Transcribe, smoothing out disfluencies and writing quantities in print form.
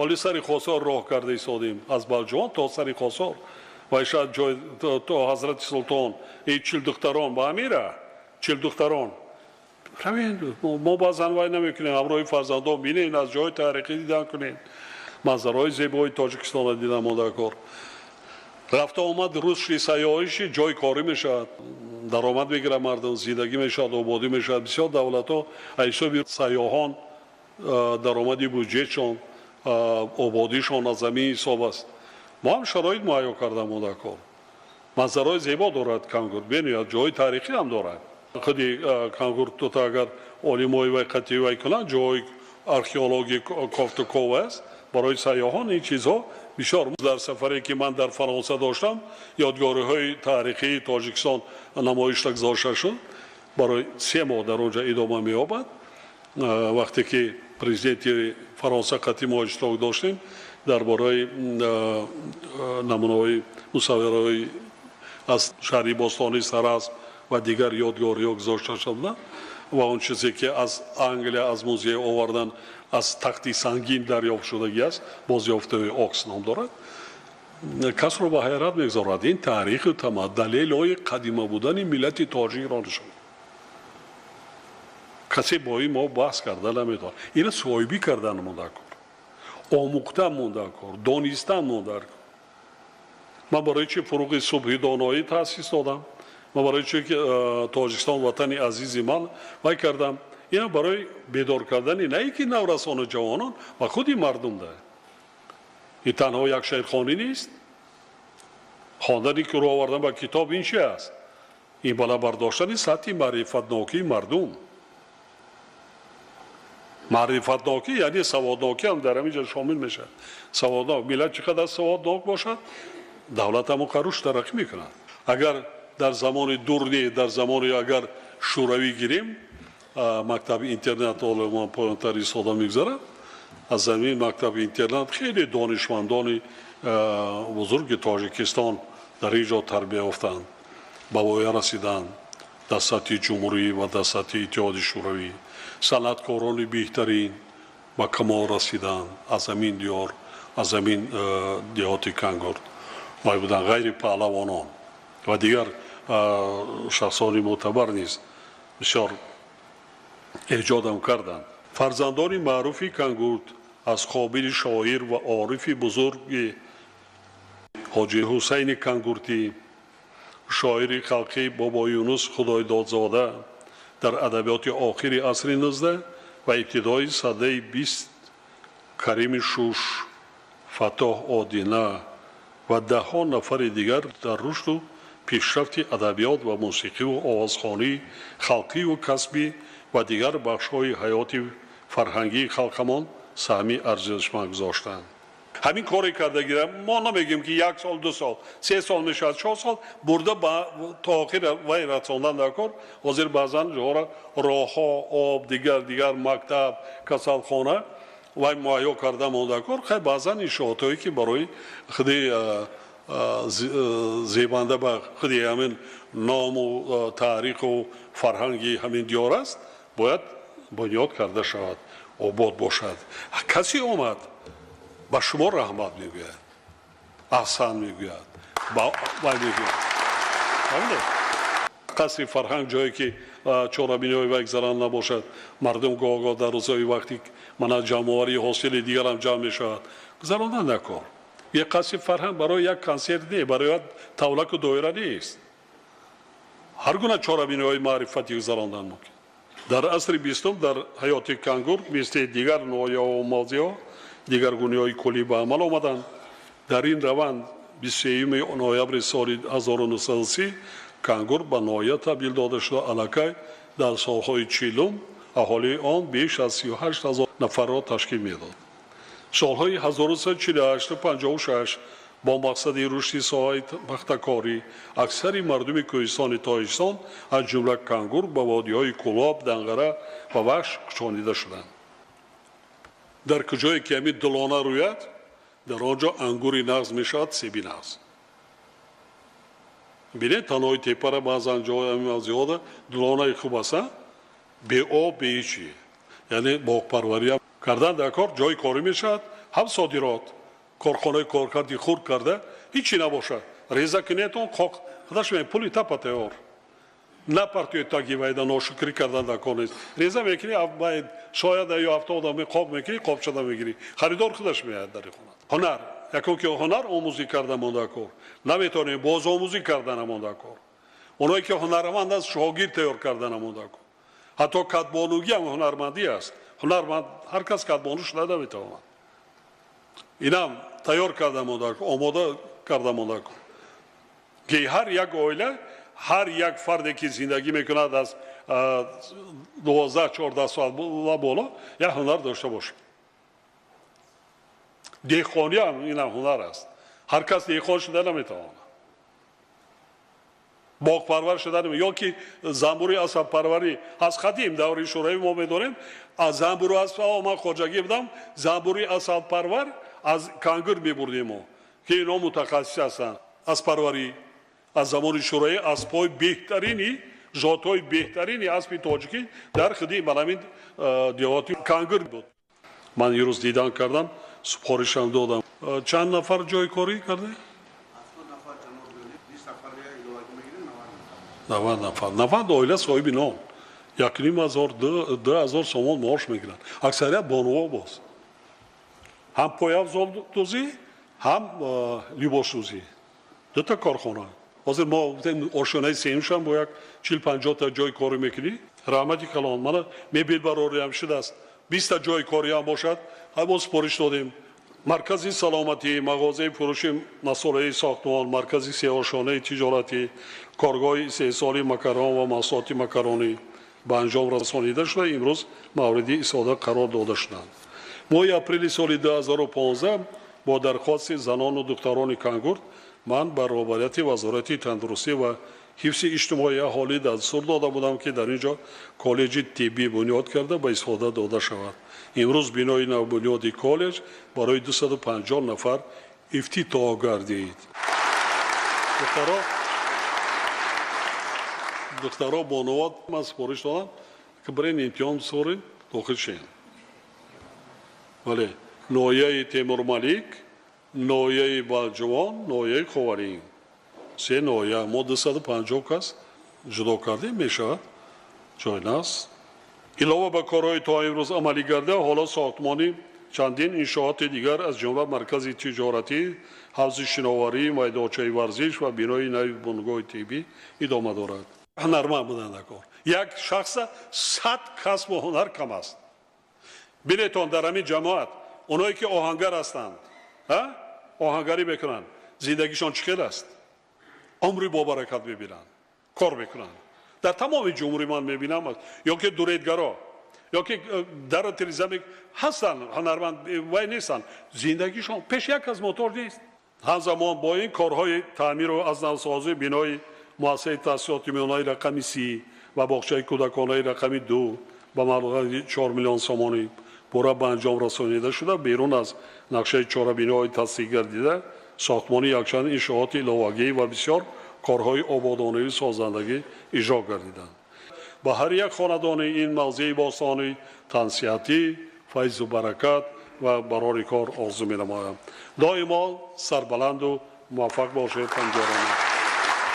ولی سری خسار راه کرده ایستادیم از بلجان تا سری خسار و شاید جای تا حضرت سلطان این 40 دختران با امیره 40 دختران همین ما بازن وای نمیکنیم همراه فرزندان بینین از جای تاریخی دیدن کنین منظرهای زیبای تاجیکستان دیدن مدکار رفته آمد روز سیاحیش جای کاری میشد درآمد میگیره مردم زندگی میشد آبادی میشد بسیار دولت ها حساب سیاحان درآمدی بودجهشان آبادیشان از زمین حساب است ما هم شرایط مهیا کردیم مدکار منظرهای زیبا دارد کنگور ببینید جای تاریخی هم دارد خودی کنگور تو اگر علمای و قطعی وای کنند جای археологی کوفتکو است برای سیاحان این چیزها بسیار در سفری که من در فرانسه داشتم یادگاری‌های تاریخی تاجیکستان نمایش گذاشته شد برای 3 ماه در اونجا ادامه می‌یابد وقتی که پرزیدنت فرانسه قطعی ما اشتراک داشتیم درباره نمونه‌های مصورهای از شهری باستانی سراسب و دیگر یادگاری‌ها گذاشته شدند و اون چیزی که از انگلیا از موزه آوردن از تختی سنگین دریافت شدگی است بازیافته آکس نام دارد کس رو به حیرت میگذارد این تاریخ و دلیل قدیمه بودن ملت تاجیک را نشان کسی با این ما بحث کرده نمیدونه این صاحبی کردن مونده کن آموختن مونده کن دانستن مونده کن من برای چی فروغ صبحی دانایی تأسیس دادم من برای چی که تاجیکستان وطن عزیز من وای کردم اینا برای بیدار کردن نه اینکه نورسان جوانان و خودی مردم ده این تنها یک شعرخوانی نیست خواندنی که رو آوردن با کتاب این چی است این بالا برداشتن سطح معرفتناکی مردم معرفتناکی یعنی سوادناکی هم در همینجا شامل میشه سوادناک ملت چقدر سوادناک باشد دولت هم قروش ترقی میکنه اگر در زمان دورنی در زمان اگر شوروی گیریم مکتب اینترنت علمان پایانتر ایستاده میگذاره از زمین مکتب اینترنت خیلی دانشمندان بزرگ تاجیکستان در اینجا تربیت یافتند به وای رسیدند در سطح جمهوری و در سطح اتحاد شوروی صنعتکاران بهترین به کمال رسیدند از زمین دیار از زمین دیهات کنگور ما بودن غیر پهلوانان و دیگر شخصانی معتبر نیست بسیار ایجادم کردند فرزندان معروفی کنگورد از قابل شاعر و عارف بزرگ حاجی حسین کنگورتی شاعر خلقی بابا یونس خدای دادزاده در ادبیات آخر عصر 19 و ابتدای سده 20 کریم شوش فتاح آدینه و 10 نفر دیگر در رشد و پیشرفت ادبیات و موسیقی و آوازخوانی خلقی و کسبی و دیگر بخش‌های حیات فرهنگی خلقمان سهمی ارزشمند گذاشتند همین کاری کرده گیرم ما نمیگیم که 1 سال 2 سال 3 سال میشه 4 سال برده تا آخر وای رساندن در کار حاضر بعضن راه‌ها آب دیگر مکتب کسالخانه وای مهیا کرده مونده کار خیلی بعضن انشاءاتی که برای خودی زیبنده به خودی همین نام و تاریخ و فرهنگی همین دیار است باید بنیاد کرده شود آباد باشد کسی آمد به شما رحمت میگوید احسان میگوید وای میگوید قصر فرهنگ جایی که چهاربینی های وگذران نباشد مردم گاه در روزهای وقتی من جمعواری حاصل دیگر هم جمع میشود گذراندن نکن یک قصر فرهنگ برای یک کنسرت نیست برای تولک و دایره نیست هر گونه چهاربینی های معرفتی گذراندن ممکن در عصر 20 در حیات کنگور مثل دیگر نویا و مازیا دیگر گونه‌های کلی به عمل آمدند در این روند 23 نوامبر سال 1930 کنگور به ناحیه تبدیل داده شده الکی در سالهای 40 اهالی آن بیش از 38,000 نفر را تشکیل میداد سالهای 1348 و 56 با مقصد رشد ساحه بختکاری اکثر مردم کوهستان تاجیکستان از جمله کنگور به وادی‌های کلاب دنگره و وحش کشانیده شدند در کجایی که همین دلانه روید در آنجا انگوری نغز میشود سیبی نغز بینید تنهای تیپه را بعضا جای همین زیاده دلانه خوب است به آب به هیچی یعنی باغ پروری هم کردن در کار جای کاری میشود هم صادرات کارخانه کارکردی خورد کرده هیچی نباشه ریزه کنیتون خاک خودش می پولی تپته اور نه پرتوی تاگی وایدا ناشکری کردن دکانیست ریزه میکنی باید شاید یا 70 آدم خاک میکنی قاب شده میگیری خریدار خودش میاد در خونه هنر یکم که هنر آموزی کرده مونده کار نمیتونی باز آموزی کردن مونده کار اونایی که هنرمند است شاگرد تیار کردن مونده کار حتی کاتبانوگی هم هنرمندی است هنرمند هر کس کاتبانوش نمیتواند اینم تیار کرده مونده کار آماده کرده مونده کار که هر یک عائله هر یک فردی که زندگی میکند از 12-14 سال و بالا یک هنر داشته باشه دیخانی هم این هنر است هر کس دیخان شده نمیتواند باغ پرور شده نمیتواند یا که زنبوری اسب پروری از قدیم دوری شوروی ما میدونیم از زنبوری اسب ما خواجگی بودم زنبوری اسب پرور از کانگر میبردیم ما که اینا متخصص هستند از پروری از زمان شوروی اسبای بهترینی ژاتای بهترینی اسب تاجیکی در خدمت ملامین دیواتی کانگر بود من یه روز دیدن کردم سپارشم دادم چند نفر جای کاری کرده 90 نفر 90 عائله صاحب نام 1,500-2,000 سومان معاش میگیرن اکثریت بانوها باز هم پایافزال دوزی هم لباس دوزی دو تا کارخانه حاضر ما آشنای سینوش هم با یک 40-50 تا جای کاری میکنی رحمتی کلان من میبیل براری هم شده است 20 تا جای کاری هم باشد هم سپارش دادیم مرکزی سلامتی مغازه فروش مسائل ساختمان مرکزی سیاه‌شانه تجارتی کارگاه استحصالی مکران و محصولات مکرانی به انجام رسانیده شده امروز موردی استفاده قرار داده شدند ماه اپریل سال 2015 با درخواست زنان و دختران کانگورد من بر رهبریت وزارت تندرستی و حفظ اجتماعی اهالی دستور داده بودم که در اینجا کالج طبی بنیاد کرده به استفاده داده شود امروز بنای نو بنیاد کالج برای 250 نفر افتتاح گردید دخترها بانوات من سپارش دادم که برای امتحان سورین داخل شین ولی نویه تیمور ملیک نویه بالجوان نویه خوارین سه نویه ما 250 کس جدا کردیم میشه جای نست علاوه به کارهای تا امروز عملی کرده حالا ساختمانی چندین انشاءات دیگر از جمله مرکز تجارتی حوض شناوری میدانچه ورزش و بنای نو بنگاه طبی ادامه دارد هنرمند بودند کار یک شخص 100 کسب و هنر کم است بینتون در همین جماعت اونایی که آهنگر هستند آهنگری میکنند زندگیشان چقدر است عمری با برکت میبینند کار میکنند در تمام جمهوری من میبینم یا که دوریدگرا یا که در تریزمی هستن هنرمند وای نیستن زندگیشان پیش یک از موتور نیست همزمان با این کارهای تعمیر و از نوسازی بنای مؤسسه تاسیسات میانه رقم 30 و باغچه کودکانه رقم 2 با مبلغ 4 میلیون سومانی برای به انجام رسانیده شده بیرون از نقشه چهار بینای تصدیق گردیده ساختمانی یکچند انشاءات علاوه‌ای و بسیار کارهای آبادانی سازندگی اجرا گردیدند با هر یک خاندان این موضع باستانی تنصیحاتی فیض و برکت و برای کار آرزو می‌نمایم دائما سربلند و موفق باشید پنجرانه